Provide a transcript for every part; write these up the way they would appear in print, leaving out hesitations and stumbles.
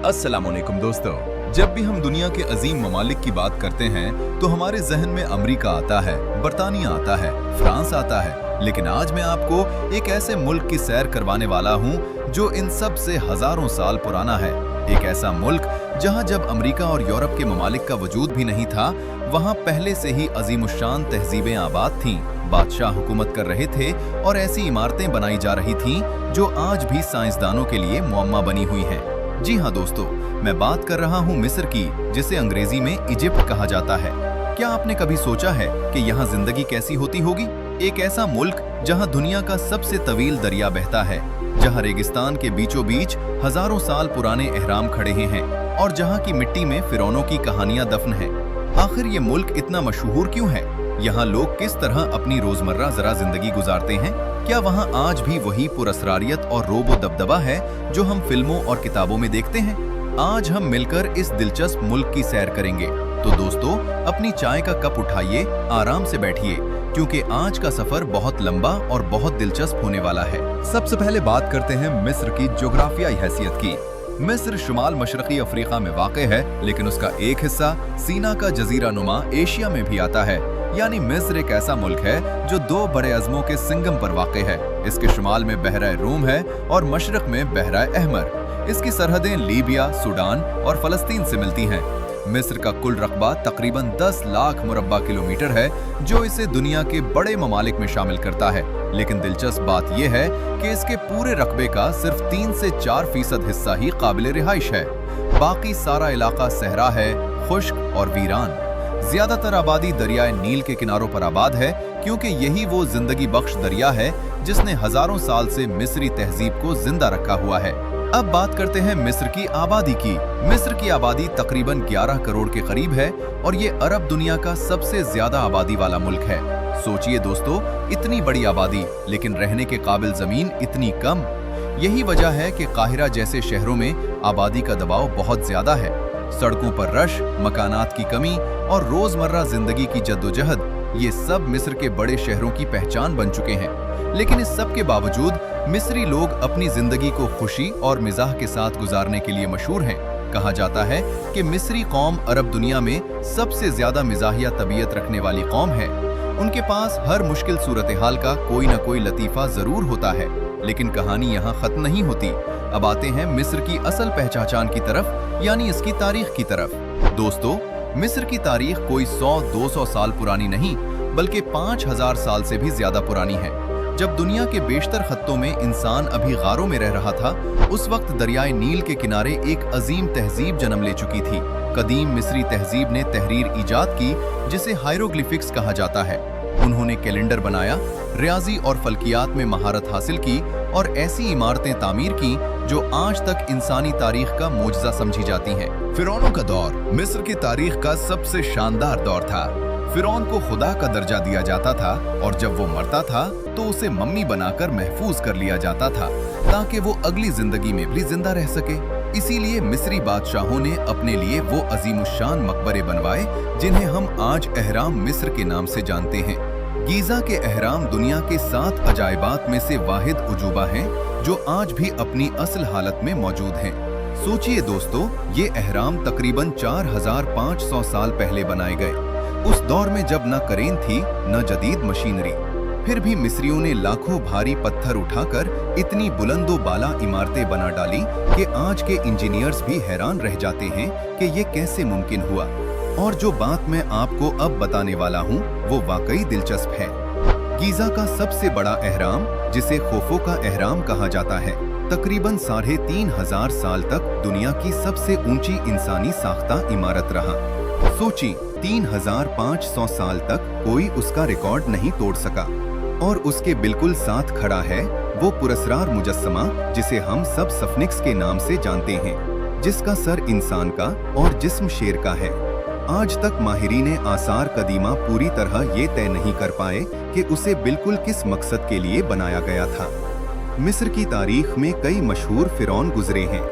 अस्सलाम वालेकुम दोस्तों। जब भी हम दुनिया के अजीम ममालिक की बात करते हैं तो हमारे जहन में अमेरिका आता है, बरतानिया आता है, फ्रांस आता है। लेकिन आज मैं आपको एक ऐसे मुल्क की सैर करवाने वाला हूँ जो इन सब से हजारों साल पुराना है। एक ऐसा मुल्क जहाँ जब अमेरिका और यूरोप के ममालिक का वजूद भी नहीं था, वहाँ पहले से ही अजीमुशान तहजीबें आबाद थीं, बादशाह हुकूमत कर रहे थे और ऐसी इमारतें बनाई जा रही थीं जो आज भी साइंसदानों के लिए मुअम्मा बनी हुई हैं। जी हाँ दोस्तों, मैं बात कर रहा हूँ मिस्र की, जिसे अंग्रेजी में इजिप्ट कहा जाता है। क्या आपने कभी सोचा है कि यहाँ जिंदगी कैसी होती होगी? एक ऐसा मुल्क जहाँ दुनिया का सबसे तवील दरिया बहता है, जहाँ रेगिस्तान के बीचों बीच हजारों साल पुराने एहराम खड़े हैं और जहाँ की मिट्टी में फिरौनों की कहानियां दफन हैं। आखिर ये मुल्क इतना मशहूर क्यों है? यहाँ लोग किस तरह अपनी रोजमर्रा जरा जिंदगी गुजारते हैं? क्या वहाँ आज भी वही पुरअसरारियत और रोब दबदबा है जो हम फिल्मों और किताबों में देखते हैं? आज हम मिलकर इस दिलचस्प मुल्क की सैर करेंगे। तो दोस्तों, अपनी चाय का कप उठाइए, आराम से बैठिए, क्योंकि आज का सफर बहुत लंबा और बहुत दिलचस्प होने वाला है। सबसे पहले बात करते हैं मिस्र की जोग्राफियाई हैसियत की। मिस्र शुमाल मशरकी अफ्रीका में वाक़ है, लेकिन उसका एक हिस्सा सीना का जजीरा नुमा एशिया में भी आता है। यानी मिस्र एक ऐसा मुल्क है जो दो बड़े अज़मों के संगम पर वाक़ है। इसके शुमाल में बहराए रूम है और मशरक में बहराए अहमर। इसकी सरहदें लीबिया, सूडान और फलस्तीन से मिलती हैं। मिस्र का कुल रकबा तकरीबन 10 लाख मुरब्बा किलोमीटर है, जो इसे दुनिया के बड़े ममालिक में शामिल करता है। लेकिन दिलचस्प बात यह है कि इसके पूरे रकबे का सिर्फ 3 से 4% हिस्सा ही काबिल रिहाइश है। बाकी सारा इलाका सहरा है, खुश्क और वीरान। ज्यादातर आबादी दरियाए नील के किनारों पर आबाद है, क्योंकि यही वो जिंदगी बख्श दरिया है जिसने हजारों साल से मिस्री तहजीब को जिंदा रखा हुआ है। अब बात करते हैं मिस्र की आबादी की। मिस्र की आबादी तकरीबन 11 करोड़ के करीब है और ये अरब दुनिया का सबसे ज्यादा आबादी वाला मुल्क है। सोचिए दोस्तों, इतनी बड़ी आबादी लेकिन रहने के काबिल जमीन इतनी कम। यही वजह है कि काहिरा जैसे शहरों में आबादी का दबाव बहुत ज्यादा है। सड़कों पर रश, मकानात की कमी और रोजमर्रा जिंदगी की जद्दोजहद, ये सब मिस्र के बड़े शहरों की पहचान बन चुके हैं। लेकिन इस सब के बावजूद मिस्री लोग अपनी जिंदगी को खुशी और मिजाह के साथ गुजारने के लिए मशहूर हैं। कहा जाता है कि मिस्री कौम अरब दुनिया में सबसे ज्यादा मिजाहिया तबीयत रखने वाली कौम है। उनके पास हर मुश्किल सूरत हाल का कोई न कोई लतीफा जरूर होता है। लेकिन कहानी यहाँ खत्म नहीं होती। अब आते हैं मिस्र की असल पहचान की तरफ, यानी इसकी तारीख की तरफ। दोस्तों, मिस्र की तारीख कोई 100-200 साल पुरानी नहीं, बल्कि 5000 साल से भी ज्यादा पुरानी है। जब दुनिया के बेशतर खत्तों में इंसान अभी गारों में रह रहा था, उस वक्त दरियाए नील के किनारे एक अजीम तहजीब जन्म ले चुकी थी। कदीम मिस्री तहजीब ने तहरीर ईजाद की, जिसे हायरोग्लिफिक्स कहा जाता है। उन्होंने कैलेंडर बनाया, रियाजी और फल्कियात में महारत हासिल की और ऐसी इमारतें तामीर की जो आज तक इंसानी तारीख का मोजज़ा समझी जाती हैं। फिरौनों का दौर मिस्र की तारीख का सबसे शानदार दौर था। फिरौन को खुदा का दर्जा दिया जाता था और जब वो मरता था तो उसे मम्मी बनाकर महफूज कर लिया जाता था, ताकि वो अगली जिंदगी में भी जिंदा रह सके। इसीलिए मिस्री बादशाहों ने अपने लिए वो अजीमुशान मकबरे बनवाए जिन्हें हम आज अहराम मिस्र के नाम से जानते हैं। गीजा के अहराम दुनिया के 7 अजायबात में से वाहिद उजूबा हैं जो आज भी अपनी असल हालत में मौजूद हैं। सोचिए दोस्तों, ये अहराम तकरीबन 4500 साल पहले बनाए गए, उस दौर में जब न करेन थी न जदीद मशीनरी। फिर भी मिस्रियों ने लाखों भारी पत्थर उठाकर इतनी बुलंदो बाला इमारतें बना डाली कि आज के इंजीनियर्स भी हैरान रह जाते हैं कि ये कैसे मुमकिन हुआ। और जो बात मैं आपको अब बताने वाला हूँ वो वाकई दिलचस्प है। गीजा का सबसे बड़ा अहराम, जिसे खोफो का अहराम कहा जाता है, तकरीबन 3500 साल तक दुनिया की सबसे ऊंची इंसानी साख्ता इमारत रहा। सोची, 3500 साल तक कोई उसका रिकॉर्ड नहीं तोड़ सका। और उसके बिल्कुल साथ खड़ा है वो पुरस्रार मुजस्समा, जिसे हम सब स्फिंक्स के नाम से जानते हैं, जिसका सर इंसान का और जिस्म शेर का है। आज तक माहिरीन आसार कदीमा पूरी तरह ये तय नहीं कर पाए कि उसे बिल्कुल किस मकसद के लिए बनाया गया था। मिस्र की तारीख में कई मशहूर फिरौन गुजरे हैं।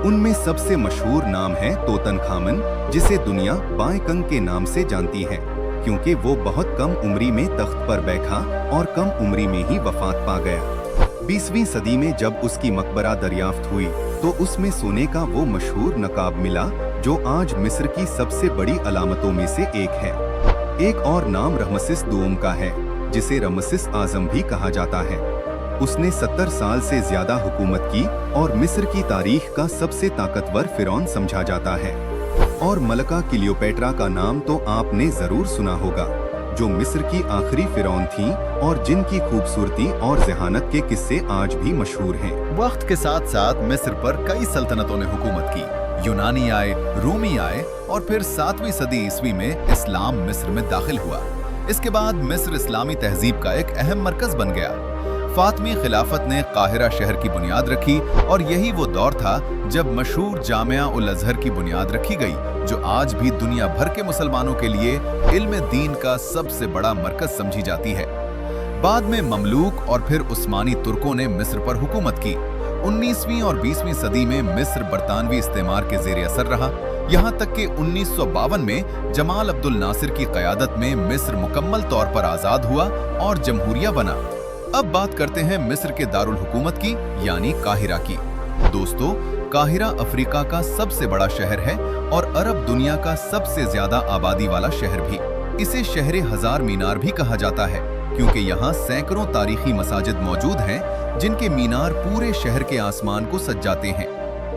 उनमें सबसे मशहूर नाम है तोतनखामन, जिसे दुनिया बाएकंग के नाम से जानती है, क्योंकि वो बहुत कम उम्री में तख्त पर बैठा और कम उम्री में ही वफात पा गया। 20वीं सदी में जब उसकी मकबरा दरियाफ्त हुई तो उसमें सोने का वो मशहूर नकाब मिला जो आज मिस्र की सबसे बड़ी अलामतों में से एक है। एक और नाम रमसिस दूम का है, जिसे रमसिस आजम भी कहा जाता है। उसने 70 साल से ज्यादा हुकूमत की और मिस्र की तारीख का सबसे ताकतवर फिरौन समझा जाता है। और मलका क्लियोपेट्रा का नाम तो आपने जरूर सुना होगा, जो मिस्र की आखिरी फिरौन थी और जिनकी खूबसूरती और जहानत के किस्से आज भी मशहूर हैं। वक्त के साथ साथ मिस्र पर कई सल्तनतों ने हुकूमत की। यूनानी आए, रूमी आए और फिर 7वीं सदी ईस्वी में इस्लाम मिस्र में दाखिल हुआ। इसके बाद मिस्र इस्लामी तहजीब का एक अहम मरकज बन गया। फातमी खिलाफत ने काहिरा शहर की बुनियाद रखी और यही वो दौर था जब मशहूर जामिया उल अजहर की बुनियाद रखी गई, जो आज भी दुनिया भर के मुसलमानों के लिए इल्म दीन का सबसे बड़ा मरकज समझी जाती है। बाद में ममलूक और फिर उस्मानी तुर्कों ने मिस्र पर हुकूमत की। 19वीं और 20वीं सदी में मिस्र बरतानवी इस्तेमार के ज़ेरे असर रहा, यहाँ तक कि 1952 में जमाल अब्दुल नासिर की क़यादत में मिस्र मुकम्मल तौर पर आज़ाद हुआ और जमहूरिया बना। अब बात करते हैं मिस्र के दारुल हुकूमत की, यानी काहिरा की। दोस्तों, काहिरा अफ्रीका का सबसे बड़ा शहर है और अरब दुनिया का सबसे ज्यादा आबादी वाला शहर भी। इसे शहरे हजार मीनार भी कहा जाता है, क्योंकि यहाँ सैकड़ों तारीखी मसाजिद मौजूद हैं जिनके मीनार पूरे शहर के आसमान को सजाते हैं।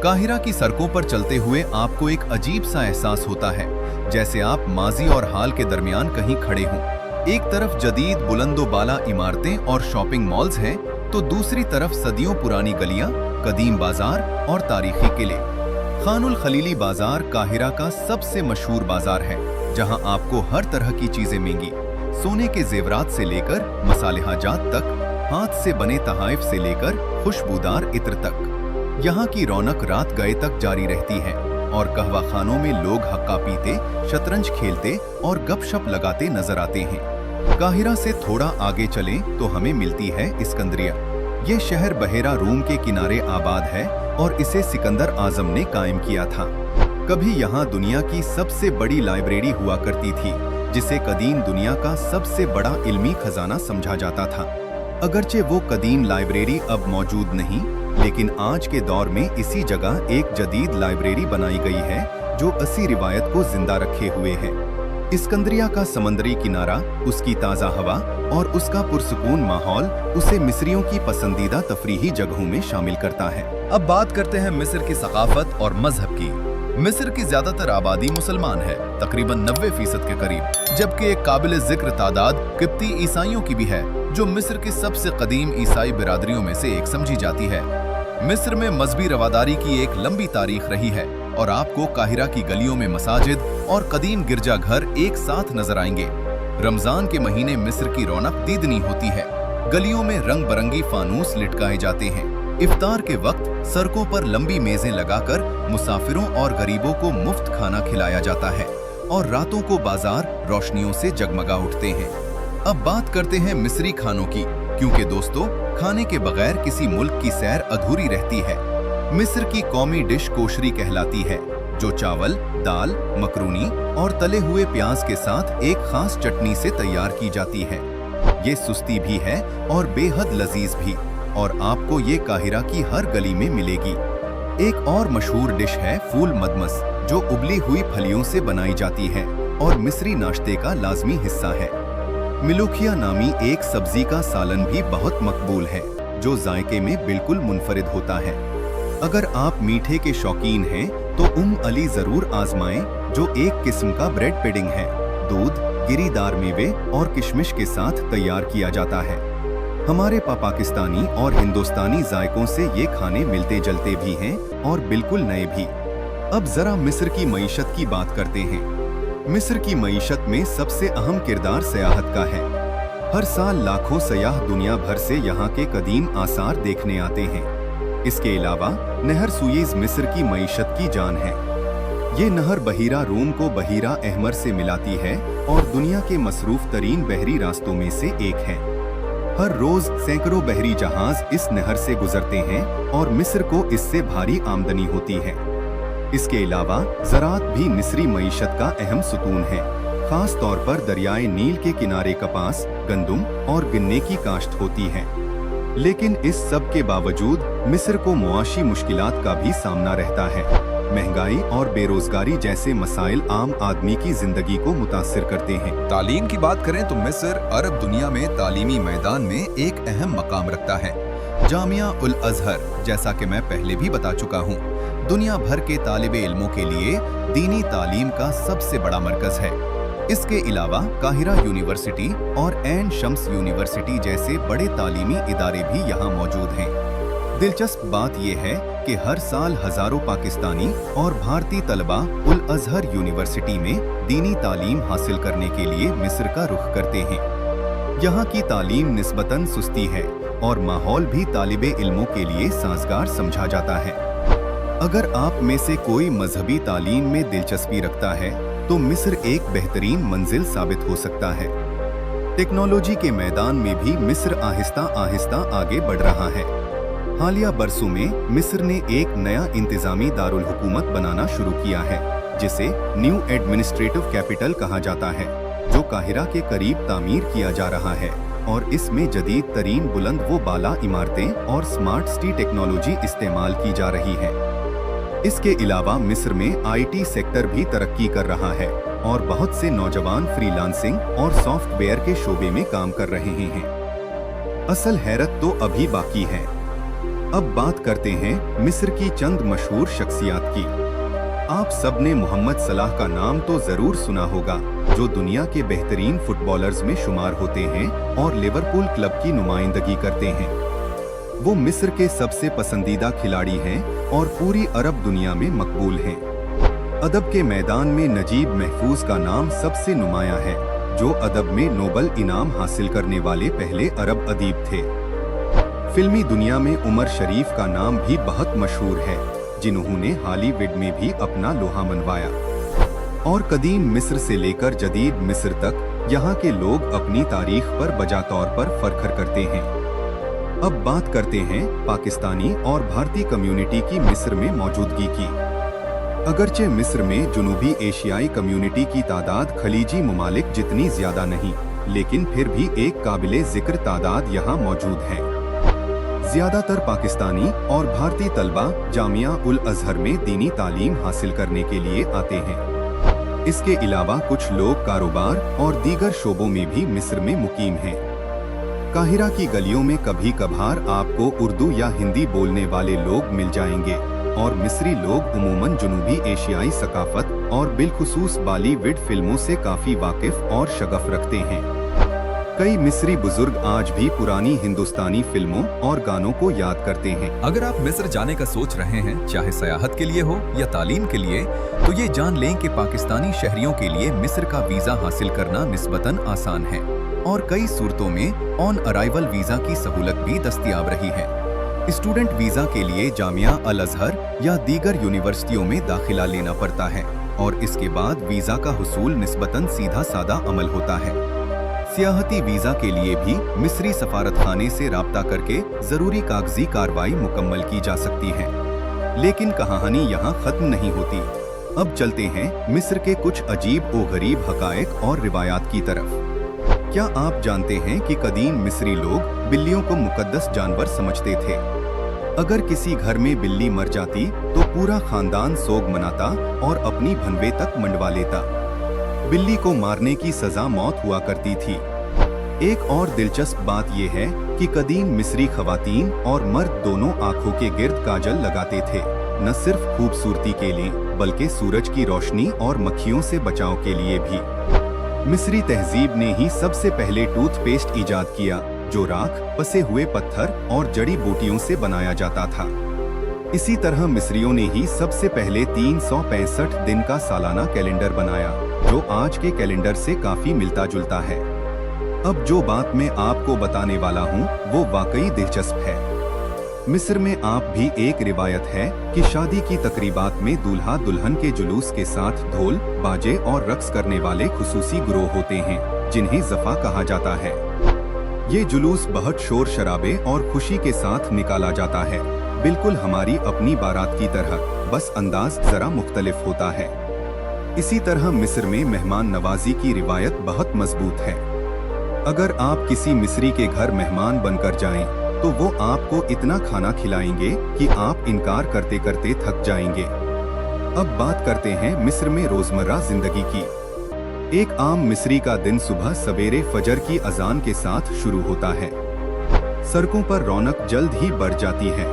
काहिरा की सड़कों पर चलते हुए आपको एक अजीब सा एहसास होता है, जैसे आप माजी और हाल के दरमियान कहीं खड़े हों। एक तरफ जदीद बुलंदो बाला इमारतें और शॉपिंग मॉल्स हैं, तो दूसरी तरफ सदियों पुरानी गलियां, कदीम बाजार और तारीखी किले। खानुल खलीली बाजार काहिरा का सबसे मशहूर बाजार है, जहां आपको हर तरह की चीजें मिलेंगी, सोने के जेवरात से लेकर मसालेहाजात तक, हाथ से बने तहाइफ से लेकर खुशबूदार इत्र तक। यहाँ की रौनक रात गए तक जारी रहती है और कहवा खानों में लोग हक्का पीते, शतरंज खेलते और गपशप लगाते नजर आते हैं। काहिरा से थोड़ा आगे चलें तो हमें मिलती है इस्कंदरिया। ये शहर बहेरा रूम के किनारे आबाद है और इसे सिकंदर आजम ने कायम किया था। कभी यहाँ दुनिया की सबसे बड़ी लाइब्रेरी हुआ करती थी, जिसे कदीम दुनिया का सबसे बड़ा इल्मी खजाना समझा जाता था। अगरचे वो कदीम लाइब्रेरी अब मौजूद नहीं, लेकिन आज के दौर में इसी जगह एक जदीद लाइब्रेरी बनाई गई है जो 80 रिवायत को जिंदा रखे हुए है। इस्कंदरिया का समंदरी किनारा, उसकी ताज़ा हवा और उसका पुरसुकून माहौल उसे मिस्रियों की पसंदीदा तफरीही जगहों में शामिल करता है। अब बात करते हैं मिस्र की सकाफत और मजहब की। मिस्र की ज्यादातर आबादी मुसलमान है, तकरीबन 90% के करीब, जबकि एक काबिल जिक्र तादाद किप्ती ईसाइयों की भी है, जो मिस्र की सबसे कदीम ईसाई बिरादरियों में से एक समझी जाती है। मिस्र में मजहबी रवादारी की एक लंबी तारीख रही है और आपको काहिरा की गलियों में मसाजिद और कदीम गिरजाघर एक साथ नजर आएंगे। रमजान के महीने मिस्र की रौनक दीदनी होती है। गलियों में रंग बरंगी फानूस लिटकाए जाते हैं। इफ्तार के वक्त सड़कों पर लंबी मेजें लगाकर मुसाफिरों और गरीबों को मुफ्त खाना खिलाया जाता है और रातों को बाजार रोशनियों से जगमगा उठते हैं। अब बात करते हैं मिस्री खानों की, क्योंकि दोस्तों, खाने के बगैर किसी मुल्क की सैर अधूरी रहती है। मिस्र की कौमी डिश कोशरी कहलाती है, जो चावल, दाल, मकरूनी और तले हुए प्याज के साथ एक खास चटनी से तैयार की जाती है। ये सुस्ती भी है और बेहद लजीज भी, और आपको ये काहिरा की हर गली में मिलेगी। एक और मशहूर डिश है फूल मदमस, जो उबली हुई फलियों से बनाई जाती है और मिस्री नाश्ते का लाजमी हिस्सा है। मिलूखिया नामी एक सब्जी का सालन भी बहुत मकबूल है, जो जायके में बिल्कुल मुनफरिद होता है। अगर आप मीठे के शौकीन हैं तो अली जरूर आजमाएं, जो एक किस्म का ब्रेड पुडिंग है। दूध, गिरीदार मेवे और किशमिश के साथ तैयार किया जाता है। हमारे पाकिस्तानी और हिंदुस्तानी जायकों से ये खाने मिलते जलते भी हैं और बिल्कुल नए भी। अब जरा मिस्र की मईशत की बात करते हैं। मिस्र की मईशत में सबसे अहम किरदार सयाहत का है। हर साल लाखों सयाह दुनिया भर से यहाँ के कदीम आसार देखने आते हैं। इसके अलावा नहर सुएज मिस्र की मईशत की जान है। ये नहर बहीरा रूम को बहीरा अहमर से मिलाती है और दुनिया के मसरूफ तरीन बहरी रास्तों में से एक है। हर रोज सैकड़ों बहरी जहाज इस नहर से गुजरते हैं और मिस्र को इससे भारी आमदनी होती है। इसके अलावा ज़राअत भी मिस्री मईशत का अहम सुतून है। खास तौर पर दरियाए नील के किनारे कपास, गंदुम और गन्ने की काश्त होती है। लेकिन इस सब के बावजूद मिस्र को मुआशी मुश्किलात का भी सामना रहता है। महंगाई और बेरोजगारी जैसे मसाइल आम आदमी की जिंदगी को मुतासिर करते हैं। तालीम की बात करें तो मिस्र अरब दुनिया में तालीमी मैदान में एक अहम मकाम रखता है। जामिया उल अजहर, जैसा कि मैं पहले भी बता चुका हूँ, दुनिया भर के तालिबे इल्मों के लिए दीनी तालीम का सबसे बड़ा मरकज है। इसके अलावा काहिरा यूनिवर्सिटी और ऐन शम्स यूनिवर्सिटी जैसे बड़े तालीमी इदारे भी यहाँ मौजूद हैं। दिलचस्प बात यह है कि हर साल हजारों पाकिस्तानी और भारतीय तलबा उल अजहर यूनिवर्सिटी में दीनी तालीम हासिल करने के लिए मिस्र का रुख करते हैं। यहाँ की तालीम निस्बतन सुस्ती है और माहौल भी तालिबे इल्मों के लिए साजगार समझा जाता है। अगर आप में से कोई मजहबी तालीम में दिलचस्पी रखता है तो मिस्र एक बेहतरीन मंजिल साबित हो सकता है। टेक्नोलॉजी के मैदान में भी मिस्र आहिस्ता आहिस्ता आगे बढ़ रहा है। हालिया बरसों में मिस्र ने एक नया इंतजामी दारुल हुकूमत बनाना शुरू किया है, जिसे न्यू एडमिनिस्ट्रेटिव कैपिटल कहा जाता है, जो काहिरा के करीब तामीर किया जा रहा है और इसमें जदीद तरीन बुलंद व बाला इमारतें और स्मार्ट सिटी टेक्नोलॉजी इस्तेमाल की जा रही है। इसके अलावा मिस्र में आईटी सेक्टर भी तरक्की कर रहा है और बहुत से नौजवान फ्रीलांसिंग और सॉफ्टवेयर के शोबे में काम कर रहे हैं। असल हैरत तो अभी बाकी है। अब बात करते हैं मिस्र की चंद मशहूर शख्सियात की। आप सबने मोहम्मद सलाह का नाम तो जरूर सुना होगा, जो दुनिया के बेहतरीन फुटबॉलर्स में शुमार होते हैं और लिवरपूल क्लब की नुमाइंदगी करते हैं। वो मिस्र के सबसे पसंदीदा खिलाड़ी हैं और पूरी अरब दुनिया में मकबूल हैं। अदब के मैदान में नजीब महफूज का नाम सबसे नुमाया है, जो अदब में नोबल इनाम हासिल करने वाले पहले अरब अदीब थे। फिल्मी दुनिया में उमर शरीफ का नाम भी बहुत मशहूर है, जिन्होंने हॉलीवुड में भी अपना लोहा मनवाया। और कदीम मिस्र से लेकर जदीद मिस्र तक यहाँ के लोग अपनी तारीख पर बजा तौर पर फख्र करते हैं। अब बात करते हैं पाकिस्तानी और भारतीय कम्युनिटी की मिस्र में मौजूदगी की। अगरचे मिस्र में जुनूबी एशियाई कम्युनिटी की तादाद खलीजी ममालिक जितनी ज्यादा नहीं, लेकिन फिर भी एक काबिले जिक्र तादाद यहाँ मौजूद है। ज्यादातर पाकिस्तानी और भारतीय तलबा जामिया उल अजहर में दीनी तालीम हासिल करने के लिए आते हैं। इसके अलावा कुछ लोग कारोबार और दीगर शोबों में भी मिस्र में मुकीम हैं। काहिरा की गलियों में कभी कभार आपको उर्दू या हिंदी बोलने वाले लोग मिल जाएंगे और मिस्री लोग उमूमन जुनूबी एशियाई सकाफत और बिलखुसूस बॉलीवुड फिल्मों से काफी वाकिफ और शगफ रखते हैं। कई मिस्री बुजुर्ग आज भी पुरानी हिंदुस्तानी फिल्मों और गानों को याद करते हैं। अगर आप मिस्र जाने का सोच रहे हैं, चाहे सयाहत के लिए हो या तालीम के लिए, तो ये जान लें कि पाकिस्तानी शहरियों के लिए मिस्र का वीजा हासिल करना निस्बतन आसान है और कई सूरतों में ऑन अराइवल वीजा की सहूलत भी दस्तयाब रही है। स्टूडेंट वीजा के लिए जामिया अल अजहर या दीगर यूनिवर्सिटियों में दाखिला लेना पड़ता है और इसके बाद वीजा का हुसूल निस्बतन सीधा सादा अमल होता है। सियाहती वीजा के लिए भी मिस्री सफारतखाने से राब्ता करके जरूरी कागजी कार्रवाई मुकम्मल की जा सकती है। लेकिन कहानी यहाँ खत्म नहीं होती। अब चलते हैं मिस्र के कुछ अजीब व गरीब हकायक और रिवायात की तरफ। क्या आप जानते हैं कि कदीम मिस्री लोग बिल्लियों को मुकद्दस जानवर समझते थे? अगर किसी घर में बिल्ली मर जाती तो पूरा खानदान सोग मनाता और अपनी भनवे तक मंडवा लेता। बिल्ली को मारने की सजा मौत हुआ करती थी। एक और दिलचस्प बात यह है कि कदीम मिस्री खवातीन और मर्द दोनों आंखों के गिर्द काजल लगाते थे, न सिर्फ खूबसूरती के लिए बल्कि सूरज की रोशनी और मक्खियों से बचाव के लिए भी। मिस्री तहजीब ने ही सबसे पहले टूथपेस्ट इजाद किया, जो राख, पसे हुए पत्थर और जड़ी बूटियों से बनाया जाता था। इसी तरह मिस्रियों ने ही सबसे पहले 365 दिन का सालाना कैलेंडर बनाया, जो आज के कैलेंडर से काफी मिलता जुलता है। अब जो बात मैं आपको बताने वाला हूँ वो वाकई दिलचस्प है। मिस्र में आप भी एक रिवायत है कि शादी की तकरीबात में दूल्हा दुल्हन के जुलूस के साथ ढोल, बाजे और रक्स करने वाले खुसूसी गिरोह होते हैं, जिन्हें ज़फ़ा कहा जाता है। ये जुलूस बहुत शोर शराबे और खुशी के साथ निकाला जाता है, बिल्कुल हमारी अपनी बारात की तरह, बस अंदाज जरा मुख्तलिफ होता है। इसी तरह मिस्र में मेहमान नवाजी की रिवायत बहुत मजबूत है। अगर आप किसी मिस्री के घर मेहमान बनकर जाएं, तो वो आपको इतना खाना खिलाएंगे कि आप इनकार करते करते थक जाएंगे। अब बात करते हैं मिस्र में रोजमर्रा जिंदगी की। एक आम मिस्री का दिन सुबह सवेरे फजर की अजान के साथ शुरू होता है। सड़कों पर रौनक जल्द ही बढ़ जाती है।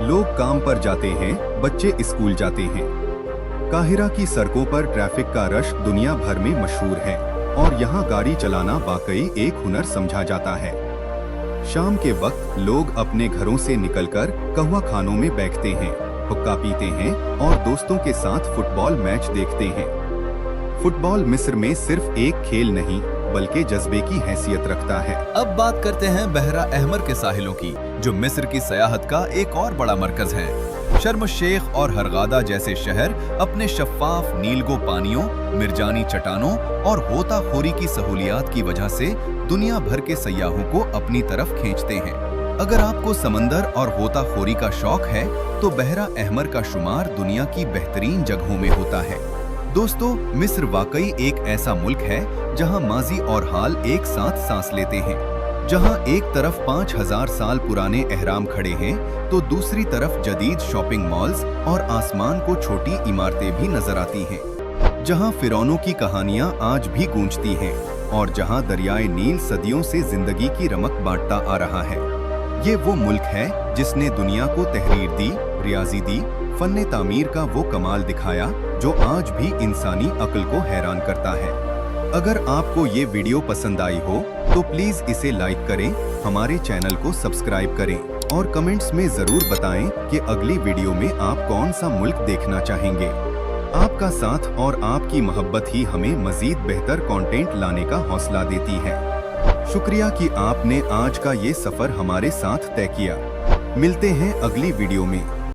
लोग काम पर जाते हैं, बच्चे स्कूल जाते हैं। काहिरा की सड़कों पर ट्रैफिक का रश दुनिया भर में मशहूर है और यहाँ गाड़ी चलाना वाकई एक हुनर समझा जाता है। शाम के वक्त लोग अपने घरों से निकलकर कहवा खानों में बैठते हैं, हुक्का पीते हैं और दोस्तों के साथ फुटबॉल मैच देखते हैं। फुटबॉल मिस्र में सिर्फ एक खेल नहीं बल्कि जज्बे की हैसियत रखता है। अब बात करते हैं बहरा अहमर के साहिलों की, जो मिस्र की सयाहत का एक और बड़ा मरकज है। शर्म शेख और हरगादा जैसे शहर अपने शफाफ नीलगो पानियों, मिर्जानी चट्टानों और गोताखोरी की सहूलियात की वजह से दुनिया भर के सयाहों को अपनी तरफ खींचते हैं। अगर आपको समंदर और गोताखोरी का शौक है तो बहरा अहमर का शुमार दुनिया की बेहतरीन जगहों में होता है। दोस्तों, मिस्र वाकई एक ऐसा मुल्क है जहां माजी और हाल एक साथ सांस लेते हैं, जहां एक तरफ 5000 साल पुराने एहराम खड़े हैं तो दूसरी तरफ जदीद शॉपिंग मॉल्स और आसमान को छोटी इमारतें भी नजर आती हैं, जहां फिरौनों की कहानियां आज भी गूंजती हैं और जहां दरियाए नील सदियों से जिंदगी की रमक बांटता आ रहा है। ये वो मुल्क है जिसने दुनिया को तहरीर दी, रियाजी दी, फन्ने तामीर का वो कमाल दिखाया जो आज भी इंसानी अक्ल को हैरान करता है। अगर आपको ये वीडियो पसंद आई हो तो प्लीज इसे लाइक करें, हमारे चैनल को सब्सक्राइब करें और कमेंट्स में जरूर बताएं कि अगली वीडियो में आप कौन सा मुल्क देखना चाहेंगे। आपका साथ और आपकी मोहब्बत ही हमें मजीद बेहतर कंटेंट लाने का हौसला देती है। शुक्रिया कि आपने आज का ये सफर हमारे साथ तय किया। मिलते हैं अगली वीडियो में।